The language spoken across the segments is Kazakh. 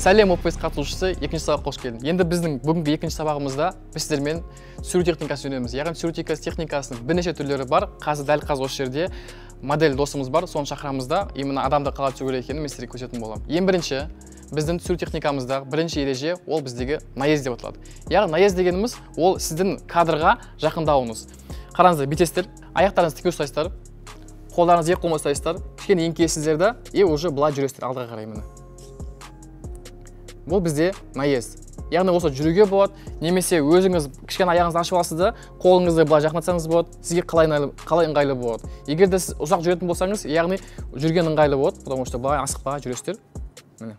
Сәлем ОПС қатысушысы, екінші сабаққа қош келдің. Енді біздің бүгінгі екінші сабағымызда біз сіздермен сүру техникасын үйренеміз. Яғни сүру техникасының бірнеше түрлері бар. Дәл қазір осы жерде модель досымыз бар, соны шақырамыз да, именно адамды қалай түсіру керек екенін мен сіздерге көрсететін боламын. Ең бірінші, біздің сүру техникамыздағы бірінші ереже ол біздегі наезд деп аталады. Яғни наезд дегеніміз ол сіздің кадрға жақындауыңыз. Қараңыздар, бүйтесіздер, аяқтарыңызды тіке ұстайсыздар, қолдарыңызды екі қолмен ұстайсыздар, кішкене еңкейесіздер да, уже былай жүресіздер алдыға қарай міне. Бұл бізде наезд. Яғни осы жүруге болады, немесе өзіңіз кішкене аяғыңызды ашып аласыз да, қолыңызды былай жақындатсаңыз болады, сізге қалай ыңғайлы болады. Егер де сіз ұзақ жүретін болсаңыз, яғни жүрген ыңғайлы болады, потому что былай асықпай жүресіздер. Міне.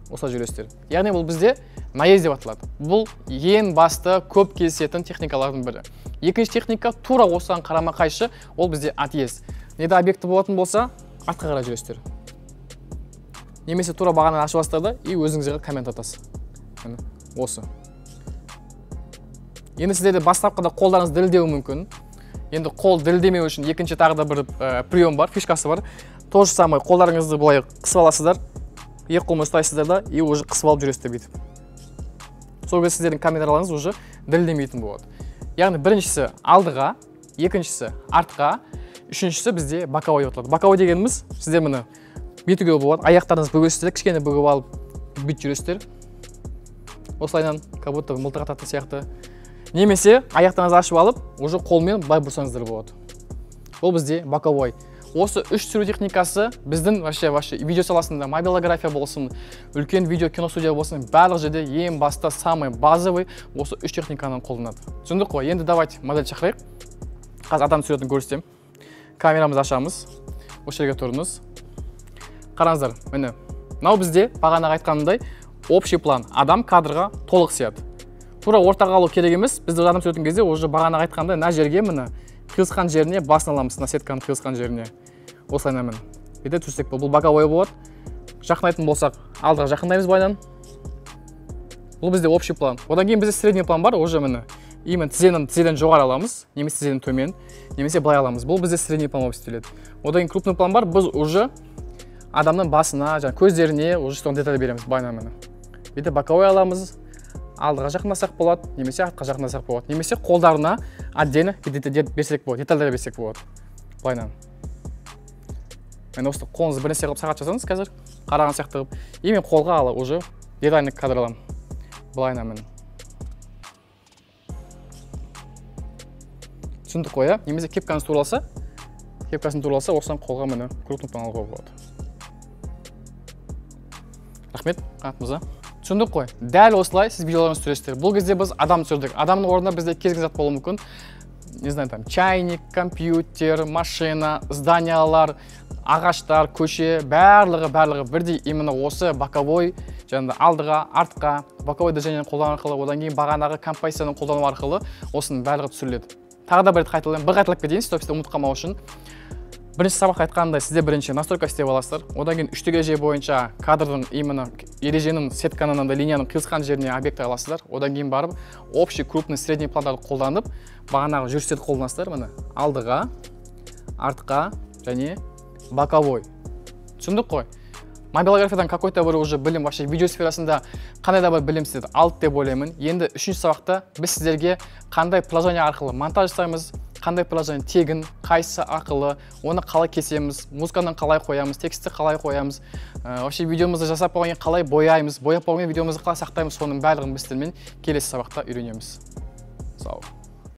Осылай жүресіздер. Яғни бұл бізде наезд деп аталады. Бұл ең басты көп кездесетін техникалардың бірі. Екінші техника тура осыған қарама-қайшы, ол бізде отъезд. Неде объекті болатын болса, артқа қарай жүресіздер. Немесе тура бағаны ашып аласыздар да, өзіңізге коммент атасыз. Осы. Енді сіздерде бастапқыда қолдарыңыз дірілдеуі мүмкін. Енді қол дірілдемеу үшін екінші тағы да бір прием бар, фишкасы бар. То же самое, қолдарыңызды былай қысып аласыздар, екі қолмен ұстайсыздар да, уже қысып алып жүресіздер бүйтіп. Сол кезде сіздердің камераларыңыз уже дірілдемейтін болады. Яғни біріншісі алдыға, екіншісі артқа, үшіншісі бізде боковой деп аталады. Боковой дегеніміз сіздер міне бүйтуге болады, аяқтарыңызды бөгесіздер, кішкене бүгіп алып бүйтіп жүресіздер. Осылайынан, как будто мылтық ататын сияқты. Немесе аяқтарыңызды ашып алып, уже қолмен былай бұрсаңыздар болады. Ол бізде боковой. Осы үш сүру техникасы біздің вообще видео саласында мобилография болсын, үлкен видео киностудия болсын, барлық жерде ең басты, самый базовый осы үш техниканы қолданады. Түсіндік қой? Енді давайте модель шақырайық. Қазір адам суретін көрсетемін. Камерамызды ашамыз. Осы жерге тұрыңыз. Қараңыздар, міне. Мынау бізде бағана айтқанымдай общий план. Адам кадрға толық сияды. Тура ортаға алу керек емес. Біз адам суретін кезде уже бағана айтқандай мына жерге міне қиылысқан жеріне басын аламыз, мына сетканың қиылысқан жеріне. Осылайынан міне. Бүйте түсірсек бұл боковой болады. Жақындайтын болсақ, алдыға жақындаймыз былайынан. Бұл бізде общий план. Одан кейін бізде средний план бар, уже міне. Именно тізеден жоғары аламыз, немесе тізеден төмен, немесе былай аламыз. Бұл бізде средний план болып істеледі. Одан кейін крупный план бар, біз уже адамның басына, көздеріне уже соны деталь береміз былайынан міне. Бүйте боковой аламыз. Алдыға жақындасақ болады, немесе артқа жақындасақ болады. Немесе қолдарына отдельно берсек болады, детальдер берсек болады. Былайынан. Мен осы қолыңызды бірнәрсе қылып сағат жасаңыз қазір, қараған сияқты қылып. Мен қолға ала уже детальный кадр аламын. Былайынан міне. Түсіндік қой, немесе кепкасын туралса, осыдан қолға міне крупный план алуға болады. Рахмет, қанатымызға. Түсіндік қой, дәл осылай сіз видеоларыңыз түсіресіздер. Бұл кезде біз адам түсірдік. Адамның орнында бізде кез келген зат болуы мүмкін. Не знаю, там чайник, компьютер, машина, зданиялар, ағаштар, көше, барлығы бірдей именно осы боковой, жаңағыдай алдыға, артқа, боковой движениені қолдану арқылы, одан кейін бағанағы композицияны қолдану арқылы осының барлығы түсіріледі. Тағы да бір қайталап кетейін, стоп-сте ұмытып қалмау үшін. Бірінші сабақта айтқандай, сізде бірінші настройка істеп аласыздар. Одан кейін үштік ереже бойынша кадрдың именно ереженің сетканың линияның қиылысқан жеріне объект аласыздар. Одан кейін барып, общий, крупный, средний пландарды қолданып, бағанағы жүрістерді қолданасыздар. Міне алдыға, артқа және боковой. Түсіндік қой? Мобилографиядан какой-то бір уже білім, вообще видеосферасында қандай да бір білім сіздерді алды деп ойлаймын. Енді үшінші сабақта біз сіздерге қандай приложение арқылы монтаж жасаймыз, қандай приложение тегін, қайсы арқылы, оны қалай кесеміз, музыканы қалай қоямыз, тексті қалай қоямыз, вообще видеомызды жасап болғаннан кейін қалай бояймыз, бояп болғаннан кейін видеомызды қалай сақтаймыз, соның барлығын біз сіздермен келесі сабақта үйренеміз. Сау.